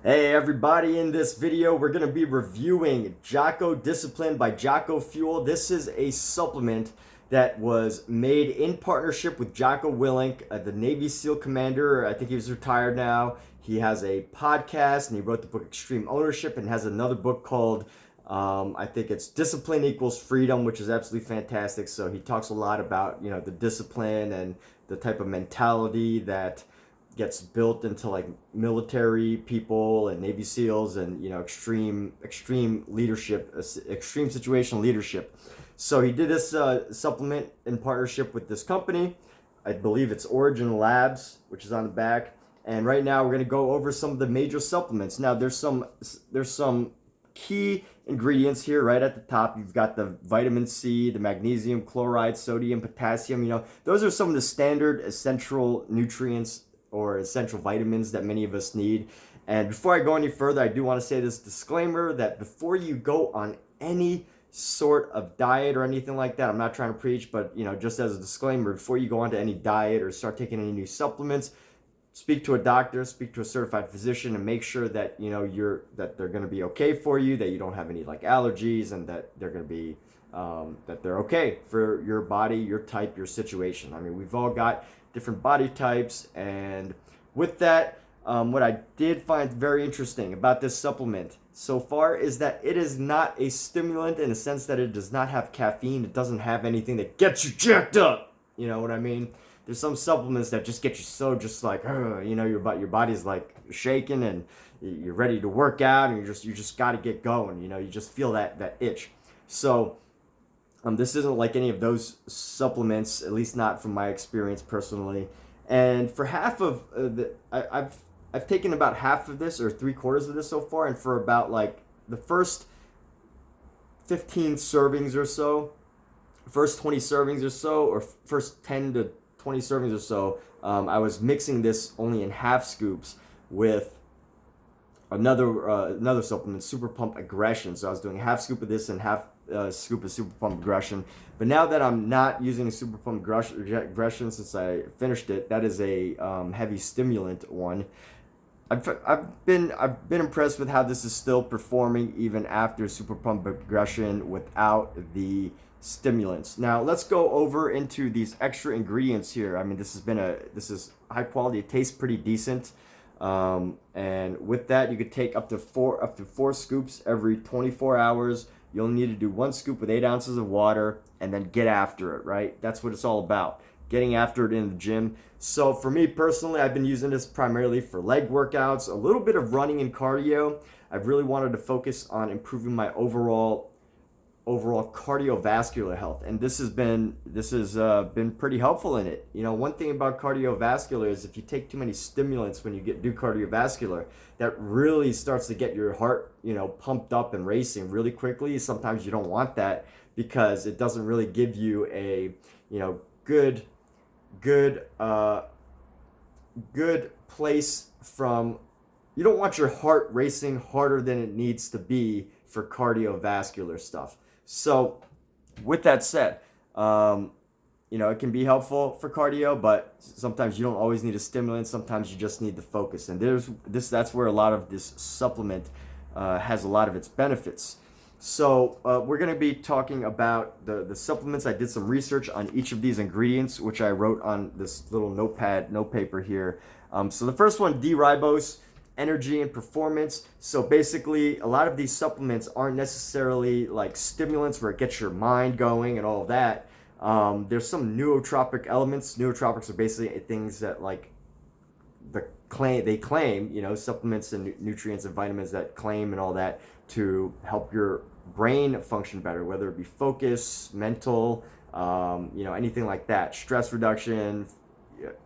Hey everybody, in this video we're going to be reviewing Jocko Discipline by Jocko Fuel. This is a supplement that was made in partnership with Jocko Willink, the Navy SEAL commander. I think he's retired now. He has a podcast and he wrote the book Extreme Ownership and has another book called I think it's Discipline Equals Freedom, which is absolutely fantastic. So he talks a lot about, the discipline and the type of mentality that gets built into like military people and Navy SEALs and extreme leadership, extreme situational leadership. So he did this supplement in partnership with this company. I believe it's Origin Labs, which is on the back. And right now we're going to go over some of the major supplements. Now there's some key ingredients here right at the top. You've got the vitamin C, the magnesium, chloride, sodium, potassium. Those are some of the standard essential nutrients or essential vitamins that many of us need. And before I go any further, I do want to say this disclaimer that before you go on any sort of diet or anything like that, I'm not trying to preach, but just as a disclaimer, before you go on to any diet or start taking any new supplements, speak to a doctor, speak to a certified physician, and make sure that that they're going to be okay for you, that you don't have any like allergies, and that they're going to be that they're okay for your body, your type, your situation. I mean, we've all got different body types, and with that, what I did find very interesting about this supplement so far is that it is not a stimulant in the sense that it does not have caffeine. It doesn't have anything that gets you jacked up. You know what I mean? There's some supplements that just get you so just like, your body's like shaking and you're ready to work out and you just got to get going. You just feel that itch. So this isn't like any of those supplements, at least not from my experience personally. And for half of I've taken about half of this or 3/4 of this so far, and for about like the first 15 servings or so, first 20 servings or so, or first 10 to 20 servings or so, I was mixing this only in half scoops with another supplement, SuperPump Aggression. So I was doing a half scoop of this and half scoop of SuperPump Aggression. But now that I'm not using SuperPump Aggression since I finished it, that is a heavy stimulant one. I've been impressed with how this is still performing even after SuperPump Aggression without the stimulants. Now let's go over into these extra ingredients here. I mean, this is high quality. It tastes pretty decent. And with that, you could take up to four scoops every 24 hours. You'll need to do 1 scoop with 8 ounces of water and then get after it, right? That's what it's all about, getting after it in the gym. So for me personally, I've been using this primarily for leg workouts, a little bit of running and cardio. I've really wanted to focus on improving my overall cardiovascular health, and this has been pretty helpful in it. One thing about cardiovascular is if you take too many stimulants when you do cardiovascular, that really starts to get your heart pumped up and racing really quickly. Sometimes you don't want that because it doesn't really give you a good place from. You don't want your heart racing harder than it needs to be for cardiovascular stuff. So with that said, it can be helpful for cardio, but sometimes you don't always need a stimulant. Sometimes you just need the focus. And that's where a lot of this supplement has a lot of its benefits. So we're going to be talking about the supplements. I did some research on each of these ingredients, which I wrote on this little note paper here. So the first one, D-ribose Energy and Performance. So basically, a lot of these supplements aren't necessarily like stimulants where it gets your mind going and all of that. There's some neurotropic elements. Neurotropics are basically things that like they claim, supplements and nutrients and vitamins that claim and all that to help your brain function better, whether it be focus, mental, anything like that, stress reduction,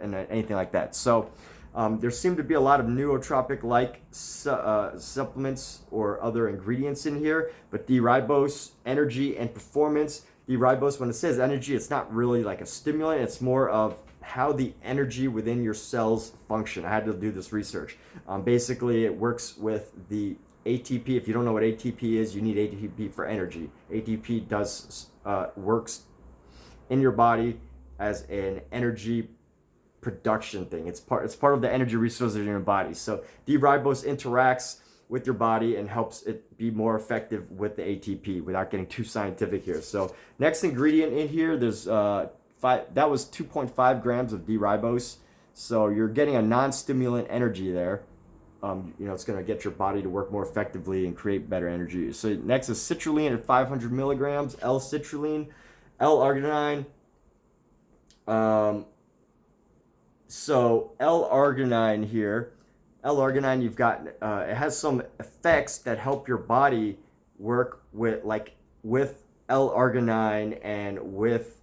and anything like that. So there seem to be a lot of neurotropic-like supplements or other ingredients in here, but D-ribose, Energy, and Performance. D-ribose, when it says energy, it's not really like a stimulant. It's more of how the energy within your cells function. I had to do this research. Basically, it works with the ATP. If you don't know what ATP is, you need ATP for energy. ATP works in your body as an energy production thing. It's part of the energy resources in your body. So D-ribose interacts with your body and helps it be more effective with the ATP without getting too scientific here. So next ingredient in here, there's that was 2.5 grams of D-ribose. So you're getting a non-stimulant energy there. It's going to get your body to work more effectively and create better energy. So next is citrulline at 500 milligrams, L-citrulline, L-arginine. So L-arginine here. L-arginine, you've got it has some effects that help your body work with L-arginine and with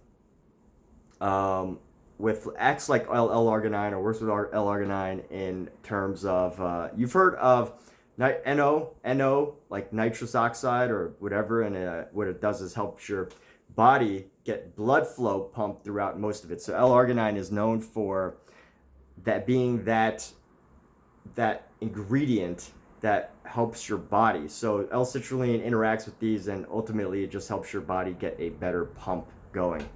acts like L-arginine or works with L-arginine in terms of you've heard of NO like nitrous oxide or whatever, and what it does is helps your body get blood flow pumped throughout most of it. So L-arginine is known for that being that ingredient that helps your body. So L-citrulline interacts with these, and ultimately it just helps your body get a better pump going.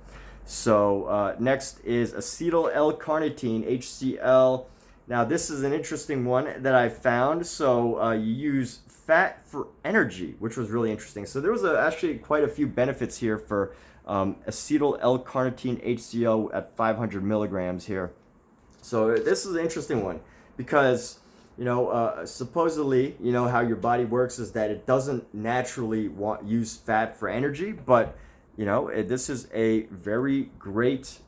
So next is Acetyl-L-Carnitine Hcl. Now this is an interesting one that I found. So you use fat for energy, which was really interesting. So there was actually quite a few benefits here for Acetyl-L-Carnitine Hcl at 500 milligrams here. So this is an interesting one because supposedly how your body works is that it doesn't naturally use fat for energy, but this is a very great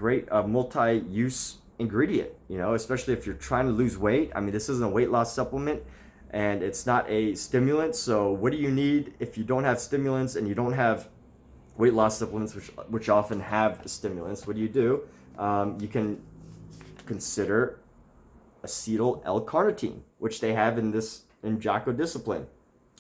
multi-use ingredient, especially if you're trying to lose weight. I mean, this isn't a weight loss supplement and it's not a stimulant. So what do you need if you don't have stimulants and you don't have weight loss supplements, which often have stimulants? What do? You can consider Acetyl-L-Carnitine, which they have in Jocko Discipline.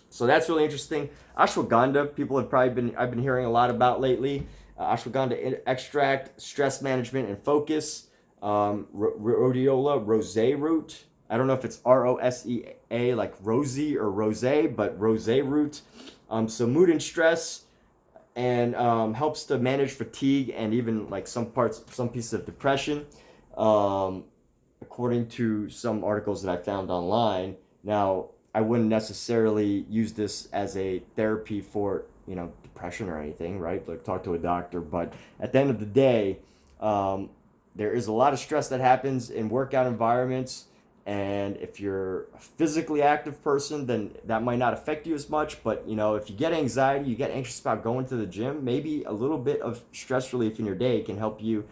So that's really interesting. Ashwagandha, people have I've been hearing a lot about lately. Ashwagandha extract, stress management and focus. Rhodiola, rosé root. I don't know if it's R-O-S-E-A like rosy or rosé, but rosé root. So mood and stress, and helps to manage fatigue and even like some pieces of depression. According to some articles that I found online. Now, I wouldn't necessarily use this as a therapy for, depression or anything, right? Like talk to a doctor. But at the end of the day, there is a lot of stress that happens in workout environments. And if you're a physically active person, then that might not affect you as much. But, if you get anxiety, you get anxious about going to the gym, maybe a little bit of stress relief in your day can help you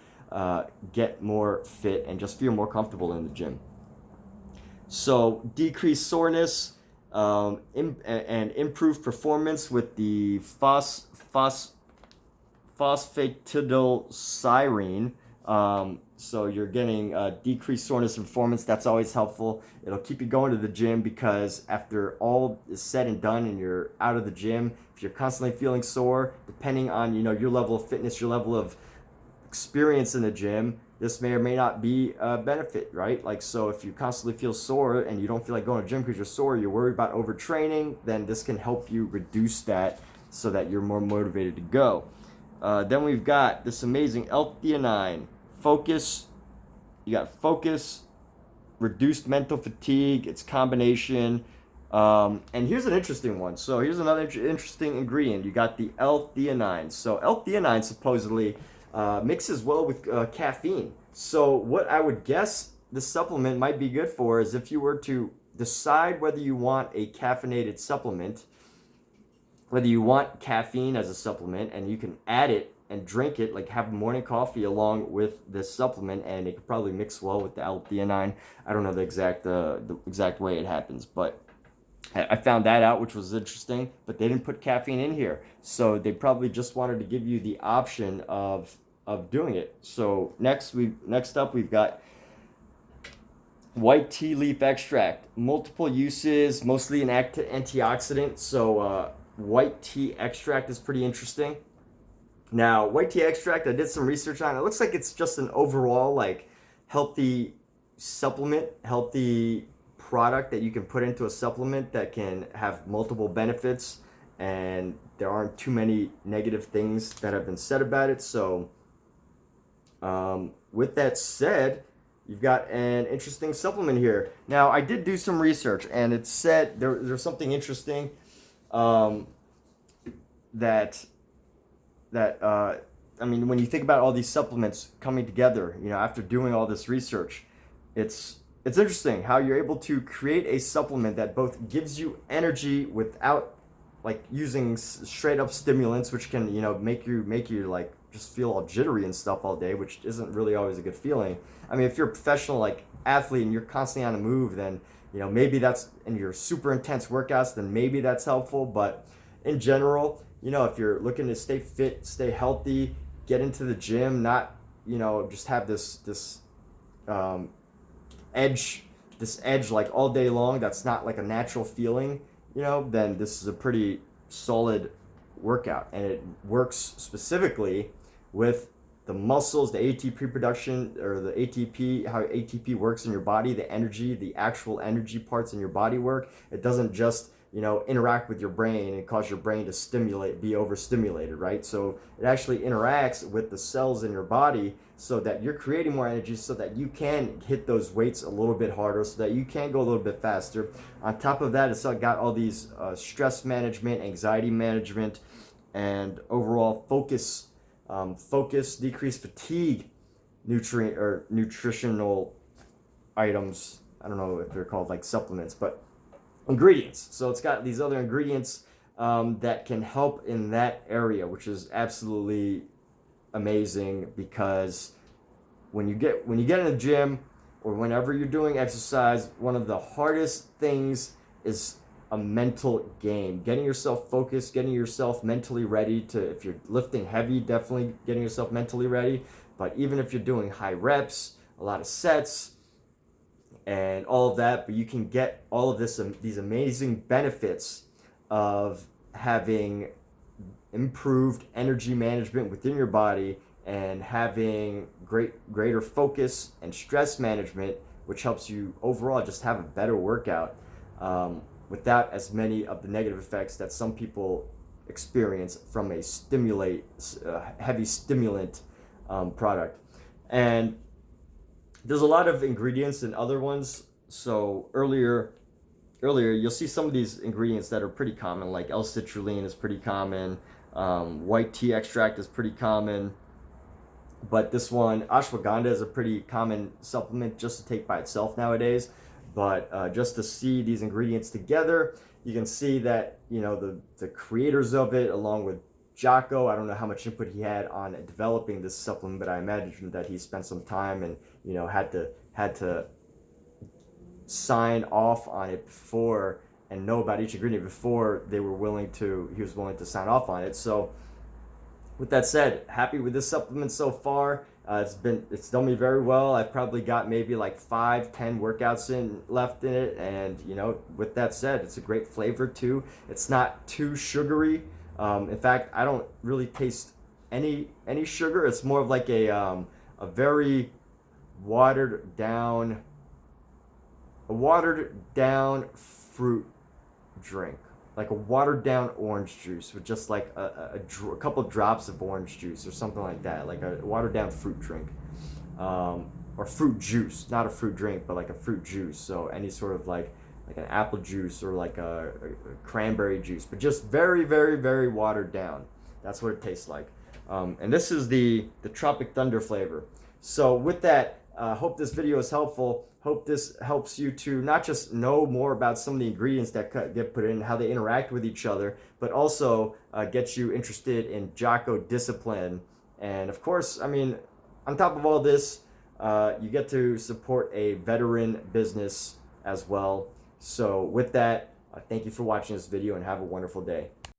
get more fit and just feel more comfortable in the gym. So decrease soreness and improve performance with the phosphatidylserine. So you're getting decreased soreness and performance. That's always helpful. It'll keep you going to the gym because after all is said and done and you're out of the gym, if you're constantly feeling sore, depending on your level of fitness, your level of experience in the gym, this may or may not be a benefit, right? Like, so if you constantly feel sore and you don't feel like going to the gym because you're sore, you're worried about overtraining, then this can help you reduce that so that you're more motivated to go. Then we've got this amazing L-Theanine. Focus. You got focus, reduced mental fatigue, its combination. And here's an interesting one. So here's another interesting ingredient. You got the L-Theanine. So L-Theanine supposedly mixes well with caffeine. So what I would guess this supplement might be good for is if you were to decide whether you want a caffeinated supplement, whether you want caffeine as a supplement, and you can add it and drink it, like have morning coffee along with this supplement, and it could probably mix well with the L-Theanine. I don't know the exact way it happens, but I found that out, which was interesting. But they didn't put caffeine in here, so they probably just wanted to give you the option of doing it. So next up we've got white tea leaf extract. Multiple uses, mostly an antioxidant. So white tea extract is pretty interesting. Now, white tea extract, I did some research on it. It looks like it's just an overall like healthy supplement, healthy product that you can put into a supplement that can have multiple benefits, and there aren't too many negative things that have been said about it. So With that said, you've got an interesting supplement here. Now, I did do some research, and it said there's something interesting um, that I mean, when you think about all these supplements coming together, after doing all this research, it's interesting how you're able to create a supplement that both gives you energy without like using straight up stimulants, which can make you like just feel all jittery and stuff all day, which isn't really always a good feeling. I mean, if you're a professional like athlete and you're constantly on the move, then maybe that's in your super intense workouts, then maybe that's helpful. But in general, if you're looking to stay fit, stay healthy, get into the gym, not just have this um, edge like all day long, that's not like a natural feeling, then this is a pretty solid workout, and it works specifically with the muscles, the ATP production, or the ATP, how ATP works in your body, the energy, the actual energy parts in your body work. It doesn't just interact with your brain and cause your brain to be overstimulated, right? So it actually interacts with the cells in your body so that you're creating more energy, so that you can hit those weights a little bit harder, so that you can go a little bit faster. On top of that, it's got all these stress management, anxiety management, and overall focus, decreased fatigue, nutritional items. I don't know if they're called like supplements, but ingredients. So it's got these other ingredients that can help in that area, which is absolutely amazing, because when you get in the gym or whenever you're doing exercise, one of the hardest things is a mental game. Getting yourself focused, getting yourself mentally ready to, if you're lifting heavy, definitely getting yourself mentally ready. But even if you're doing high reps, a lot of sets, and all of that, but you can get all of these amazing benefits of having improved energy management within your body and having greater focus and stress management, which helps you overall just have a better workout without as many of the negative effects that some people experience from a heavy stimulant product. And there's a lot of ingredients in other ones. So earlier you'll see some of these ingredients that are pretty common, like L-Citrulline is pretty common, white tea extract is pretty common, but this one, Ashwagandha, is a pretty common supplement just to take by itself nowadays. But just to see these ingredients together, you can see that the creators of it, along with Jocko, I don't know how much input he had on developing this supplement, but I imagine that he spent some time and had to sign off on it before and know about each ingredient before he was willing to sign off on it. So with that said, happy with this supplement so far. It's done me very well. I've probably got maybe like 5-10 workouts left in it, and with that said, it's a great flavor too. It's not too sugary. In fact, I don't really taste any sugar. It's more of like a very watered down fruit drink, like a watered down orange juice with just like a couple drops of orange juice or something like that, like a watered down fruit drink, or fruit juice, not a fruit drink, but like a fruit juice. So any sort of like an apple juice or like a cranberry juice, but just very, very, very watered down. That's what it tastes like. And this is the Tropic Thunder flavor. So with that, hope this video is helpful. Hope this helps you to not just know more about some of the ingredients that get put in, how they interact with each other, but also get you interested in Jocko Discipline. And of course, I mean, on top of all this, you get to support a veteran business as well. So with that, thank you for watching this video and have a wonderful day.